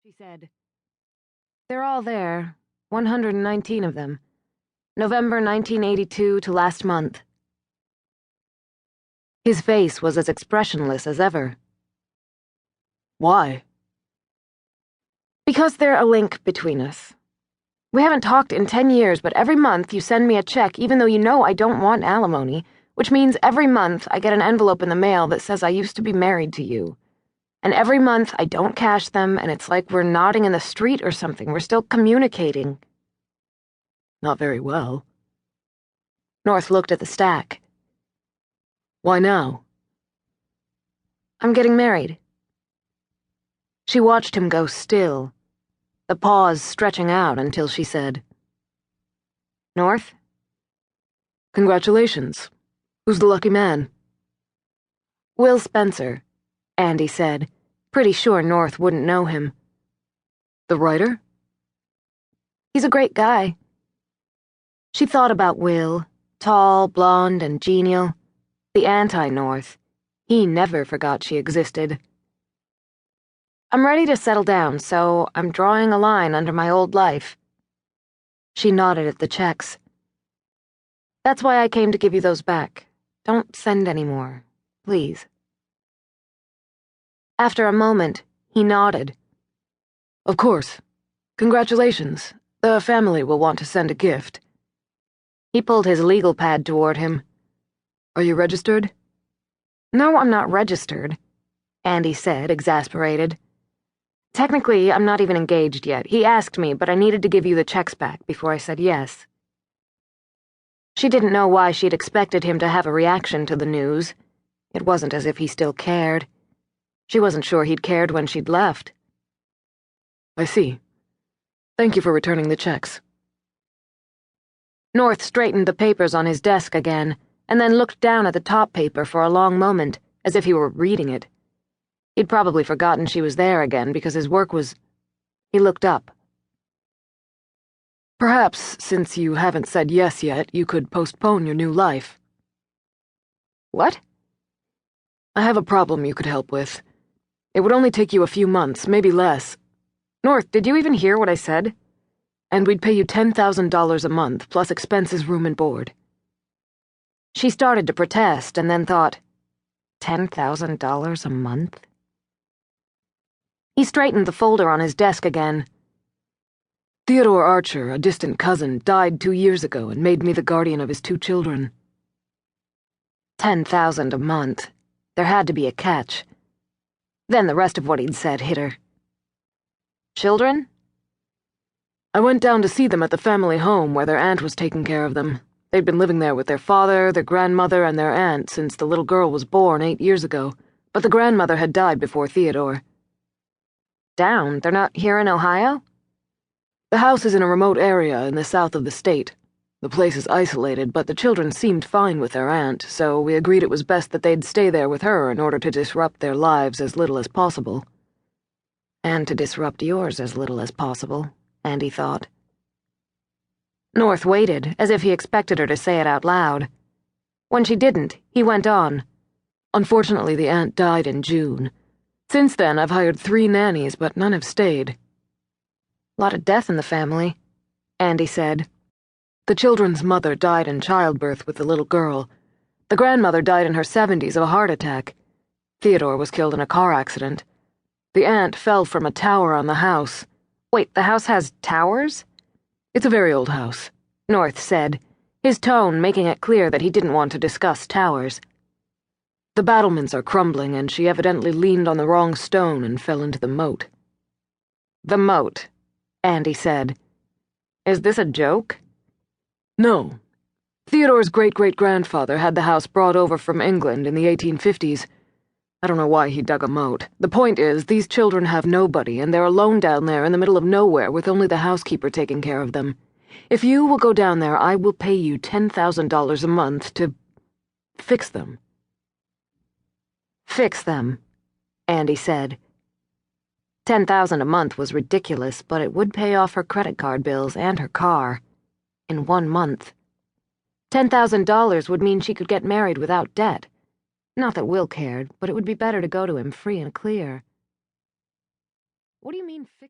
she said. They're all there, 119 of them. November 1982 to last month. His face was as expressionless as ever. Why? Because they're a link between us. We haven't talked in 10 years, but every month you send me a check even though you know I don't want alimony, which means every month I get an envelope in the mail that says I used to be married to you. And every month I don't cash them, and it's like we're nodding in the street or something. We're still communicating. Not very well. North looked at the stack. Why now? I'm getting married. She watched him go still, the pause stretching out until she said, North? Congratulations. Who's the lucky man? Will Spencer, Andie said, pretty sure North wouldn't know him. The writer? He's a great guy. She thought about Will, tall, blonde, and genial, the anti-North. He never forgot she existed. I'm ready to settle down, so I'm drawing a line under my old life. She nodded at the checks. That's why I came to give you those back. Don't send any more, please. After a moment, he nodded. Of course. Congratulations. The family will want to send a gift. He pulled his legal pad toward him. Are you registered? No, I'm not registered, Andie said, exasperated. Technically, I'm not even engaged yet. He asked me, but I needed to give you the checks back before I said yes. She didn't know why she'd expected him to have a reaction to the news. It wasn't as if he still cared. She wasn't sure he'd cared when she'd left. I see. Thank you for returning the checks. North straightened the papers on his desk again, and then looked down at the top paper for a long moment, as if he were reading it. He'd probably forgotten she was there again because his work was... He looked up. Perhaps, since you haven't said yes yet, you could postpone your new life. What? I have a problem you could help with. It would only take you a few months, maybe less. North, did you even hear what I said? And we'd pay you $10,000 a month, plus expenses, room and board. She started to protest and then thought, $10,000 a month? He straightened the folder on his desk again. Theodore Archer, a distant cousin, died 2 years ago and made me the guardian of his 2 children. $10,000 a month. There had to be a catch. Then the rest of what he'd said hit her. Children? I went down to see them at the family home where their aunt was taking care of them. They'd been living there with their father, their grandmother, and their aunt since the little girl was born 8 years ago, but the grandmother had died before Theodore. Down? They're not here in Ohio? The house is in a remote area in the south of the state. The place is isolated, but the children seemed fine with their aunt, so we agreed it was best that they'd stay there with her in order to disrupt their lives as little as possible. And to disrupt yours as little as possible, Andie thought. North waited, as if he expected her to say it out loud. When she didn't, he went on. Unfortunately, the aunt died in June. Since then, I've hired 3 nannies, but none have stayed. Lot of death in the family, Andie said. The children's mother died in childbirth with the little girl. The grandmother died in her 70s of a heart attack. Theodore was killed in a car accident. The aunt fell from a tower on the house. Wait, the house has towers? It's a very old house, North said, his tone making it clear that he didn't want to discuss towers. The battlements are crumbling, and she evidently leaned on the wrong stone and fell into the moat. The moat, Andie said. Is this a joke? No. Theodore's great-great-grandfather had the house brought over from England in the 1850s. I don't know why he dug a moat. The point is, these children have nobody, and they're alone down there in the middle of nowhere with only the housekeeper taking care of them. If you will go down there, I will pay you $10,000 a month to fix them. Fix them, Andie said. $10,000 a month was ridiculous, but it would pay off her credit card bills and her car. In 1 month. $10,000 would mean she could get married without debt. Not that Will cared, but it would be better to go to him free and clear. What do you mean, fix